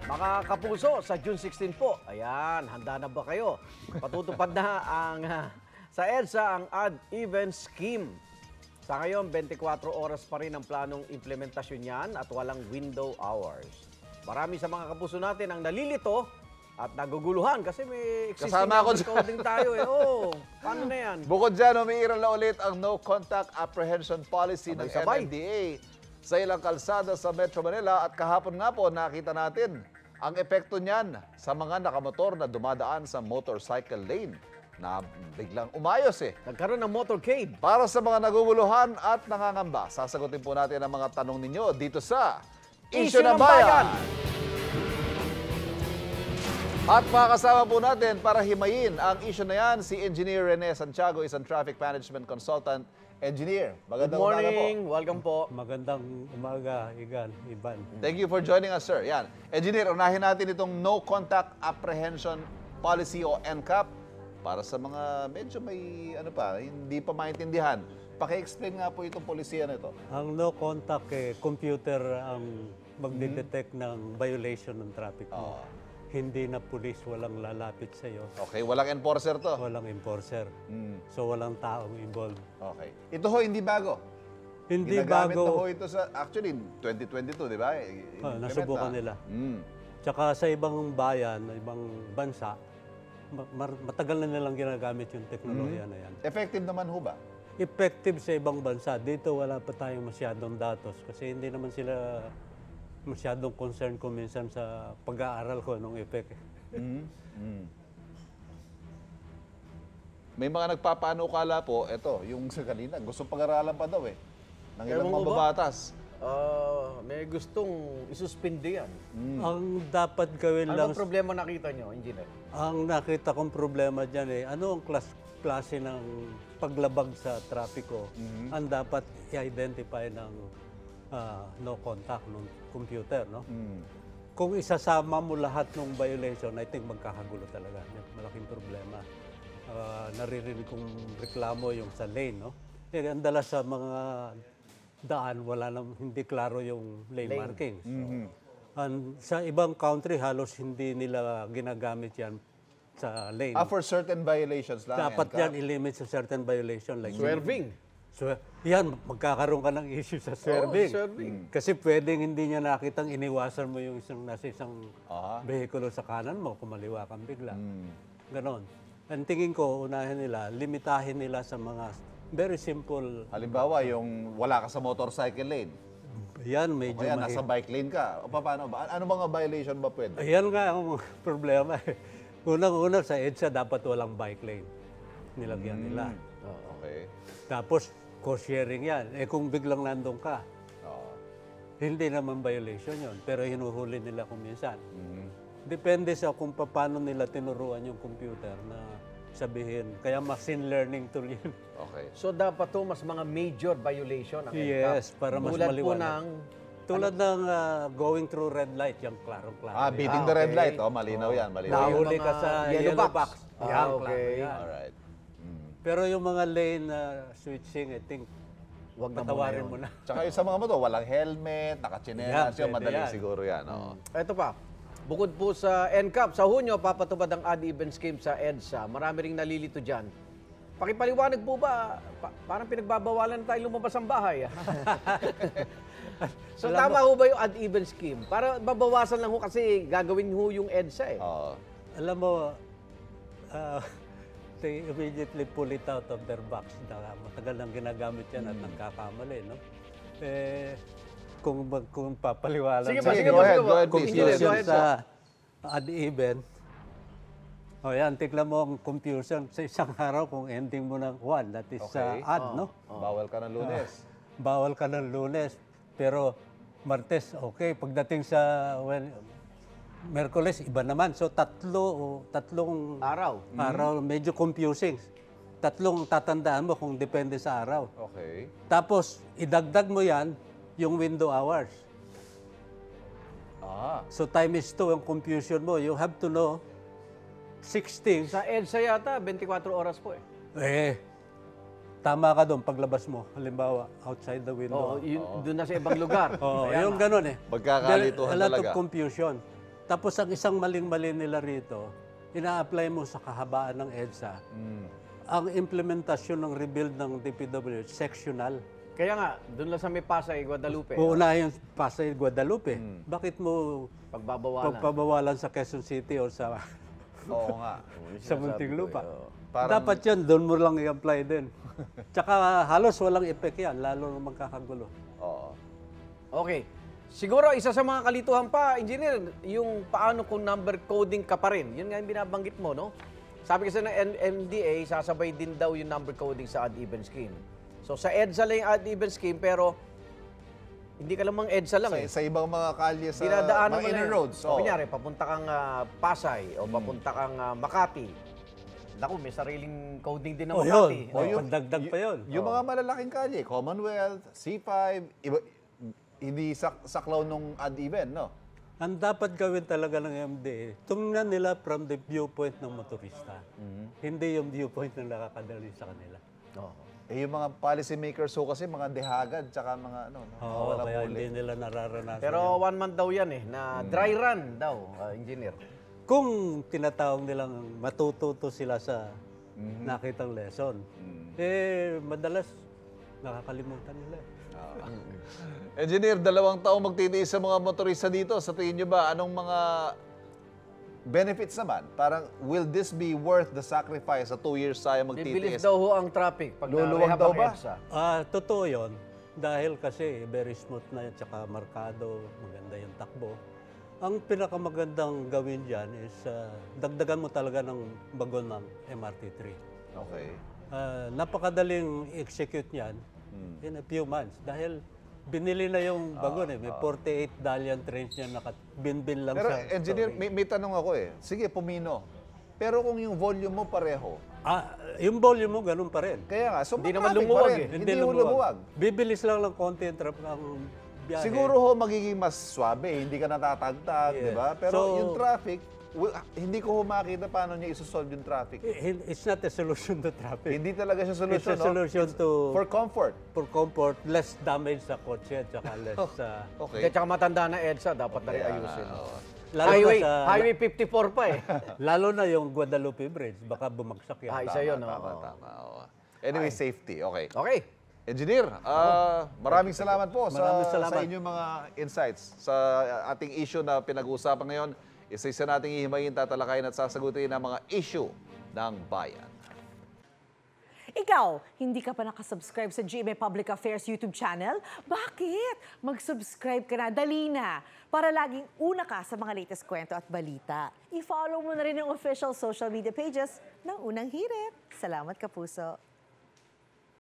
Mga kapuso, sa June 16 po, ayan, handa na ba kayo? Patutupad na ang sa EDSA ang odd-even scheme. Sa ngayon, 24 oras pa rin ang planong implementasyon niyan at walang window hours. Marami sa mga kapuso natin ang nalilito at naguguluhan kasi may existing coding tayo eh. Oh, paano na yan? Bukod dyan, umiiral na ulit ang no-contact apprehension policy ng Sabay-sabay. MMDA sa ilang kalsada sa Metro Manila at kahapon nga po nakita natin ang epekto niyan sa mga nakamotor na dumadaan sa motorcycle lane na biglang umayos eh. Nagkaroon ng motorcade. Para sa mga naguguluhan at nangangamba, sasagutin po natin ang mga tanong ninyo dito sa Isyu ng Bayan. At makakasama po natin para himayin ang issue na yan, si Engineer Rene Santiago, isang traffic management consultant. Engineer, Good magandang umaga po. morning, welcome po. Magandang umaga, Ivan. Thank you for joining us, sir. Yan. Engineer, unahin natin itong No Contact Apprehension Policy o NCAP para sa mga medyo may hindi pa maintindihan. Paki-explain nga po itong polisiya na ito. Ang no contact computer ang magde-detect ng violation ng traffic mo. Hindi na pulis, walang lalapit sa iyo. Okay, walang enforcer to. Walang enforcer. So walang taong involved. Okay. Ito ho, hindi bago. Hindi Ginagamit na ho bago. ito sa, actually, 2022, di ba? Nasubukan nila. Tsaka sa ibang bayan, ibang bansa, matagal na nilang ginagamit yung teknolohiya na yan. Effective naman ho ba? Effective sa ibang bansa. Dito wala pa tayong masyadong datos kasi hindi naman sila masyadong concern ko minsan sa pag-aaral ko ng effect. May mga nagpapanukala po, eto, yung sa kanina, gusto pag-aralan pa daw eh. Ng ilang Ewan ko ba? mababatas. May gustong isuspindi yan. Ang dapat gawin lang, Ano bang problema nakita nyo, engineer? ang nakita kong problema dyan ano ang klase ng paglabag sa trapiko ang dapat i-identify ng no contact ng computer, no? Kung isasama mo lahat ng violation, I think magkakagulo talaga. Malaking problema. Naririnig kong reklamo yung sa lane, no? Ang dalas sa mga daan, hindi klaro yung lane markings. And sa ibang country, halos hindi nila ginagamit yan sa lane. For certain violations lang. Dapat yan i-limit sa certain violation. Like Swerving. So, yan, magkakaroon ka ng issue sa swerving. Swerving. Kasi pwedeng hindi niya nakitang iniwasan mo yung nasa isang behikulo sa kanan mo, kumaliwa kang bigla. Ganon. Ang tingin ko, unahin nila, limitahin nila sa mga very simple. Halimbawa, yung wala ka sa motorcycle lane. Yan, medyo Kaya nasa bike lane ka. O paano ba? Ano mga violation ba pwede? Ayan nga ang problema. Unang-una sa EDSA, dapat walang bike lane. Nilagyan nila. Okay. Tapos, co-sharing yan. Kung biglang nandun ka, hindi naman violation yon, pero hinuhuli nila kung minsan. Depende sa kung paano nila tinuruan yung computer na sabihin. Kaya machine learning tool yun. Okay. So dapat to mas mga major violation ang Yes, para mas Tulad po maliwanag. ng Tulad ng going through red light, yung klarong-klaro. Beating the red light. Malinaw yan. Malinaw yan. Nahuli ka mga sa yellow yellow box. box. Yan, klaro okay. yan. Alright. Pero yung mga lane switching, I think, Wag na patawarin muna mo na. Tsaka yung sa mga moto, walang helmet, nakachinelas, Yan, yung pwede madali yan. siguro yan. Ito pa. Bukod po sa NCAP, sa Hunyo, papatupad ang odd-even scheme sa EDSA. Marami ring nalilito dyan. Pakipaliwanag po ba, parang pinagbabawalan na tayo lumabas ang bahay. So tama ho ba yung odd-even scheme? Para babawasan lang ho kasi gagawin ho yung EDSA eh. Alam mo, they immediately pull it out of their box. Matagal nang ginagamit yan at nagkakamali, no? Kung papaliwalan Sige sa sige go ahead, go ahead, please. Engineer, go confusion ahead po. sa uneven, yan, tignan mo ang confusion sa isang araw kung ending mo ng 1, that is Okay. odd, no? Bawal ka ng Lunes. Bawal ka ng Lunes, pero Martes, okay. Pagdating sa Merkules, iba naman. So, tatlong Araw. medyo confusing. Tatlong tatandaan mo kung depende sa araw. Okay. Tapos, idagdag mo yan, yung window hours. So, time is 2 ang confusion mo. You have to know 16. Sa EDSA yata, 24 oras po eh. Tama ka doon paglabas mo. Halimbawa, outside the window. Doon na sa ibang lugar. Yung ganun eh. Magkakalituhan A lot talaga. of confusion. Tapos ang isang maling-mali nila rito, ina-apply mo sa kahabaan ng EDSA. Ang implementasyon ng rebuild ng DPWH, sectional. Kaya nga, doon lang sa may Pasay, Guadalupe. Uunahin yung Pasay, Guadalupe. Bakit mo Pagbabawalan. pagpabawalan sa Quezon City o sa Oo nga. sa Muntinlupa? Parang- Dapat yan, doon mo lang i-apply din. Tsaka halos walang effect yan, lalo na magkakagulo. Oo. Okay. Siguro isa sa mga kalituhan pa, engineer, yung paano kung number coding ka pa rin. Yun nga yung binabanggit mo, no? Sabi kasi ng MDA, sasabay din daw yung number coding sa odd-even scheme. So sa EDSA lang yung odd-even scheme, pero hindi ka lamang EDSA lang Sa ibang mga kalye sa dinadaanan mga mo inner lang. roads. O kunyari, papunta kang Pasay o papunta kang Makati. Naku, may sariling coding din ng O Makati. yun, o, pandagdag pa yun. Yung mga malalaking kalye, Commonwealth, C5, hindi saklaw nung odd-even, no? Ang dapat gawin talaga ng MDA, tumnan nila from the viewpoint ng motorista. Hindi yung viewpoint ng nakakadali sa kanila. Oo. Eh, yung mga policy makers ho kasi, mga dehagad, tsaka mga ano, Oo, walang kaya huli. hindi nila nararanasan. Pero 1 month daw yan na dry run daw, engineer. Kung tinatawag nilang matututo sila sa nakitang lesson, eh madalas nakakalimutan nila. Engineer, 2 taong magtitiis sa mga motorista dito. Sa tingin nyo ba, anong mga benefits naman? Parang, will this be worth the sacrifice sa 2 years tayo Bibilis magtitiis? daw ho ang traffic pag Luluwag na-rehab daw ang ba? EDSA. Totoo yun. Dahil kasi very smooth na yun, tsaka markado, maganda yung takbo. Ang pinakamagandang gawin dyan is dagdagan mo talaga ng bagon ng MRT3. Okay. Napakadaling execute niyan in a few months dahil binili na yung bagon May 48 Dalian trains niya nakabinbin lang Pero sa... engineer, may tanong ako eh. Sige, pumino. Pero kung yung volume mo pareho, yung volume mo ganun pa rin. kaya nga, so Hindi naman traffic lumuwag pa rin. eh. Hindi lumuwag. Bibilis lang ng konti ang biyahe. Siguro ho magiging mas swabe, hindi ka natatagtag, Yeah. di ba? Pero So- yung traffic, hindi ko ho makita paano niya isosolve yung traffic. It's not a solution to traffic. Hindi talaga siya It's solusyon, a solution to... For comfort. for comfort, less damage sa kotse at saka less Okay. Kaya tsaka matanda na EDSA, dapat na rin ayusin. lalo Highway, na sa Highway 54 pa eh. lalo na yung Guadalupe Bridge, baka bumagsak yan. Isa yun. Tama, oo. tama. Oo. Anyway, safety. Okay. Okay. Engineer, maraming salamat po Maraming salamat. sa inyong mga insights sa ating issue na pinag-uusapan ngayon. Isa-isa nating ihimayin, tatalakayin at sasagutin ang mga issue ng bayan. Ikaw, hindi ka pa nakasubscribe sa GMA Public Affairs YouTube channel? Bakit? Mag-subscribe ka na, dali na, para laging una ka sa mga latest kwento at balita. I-follow mo na rin ang official social media pages ng Unang Hirit. Salamat, Kapuso.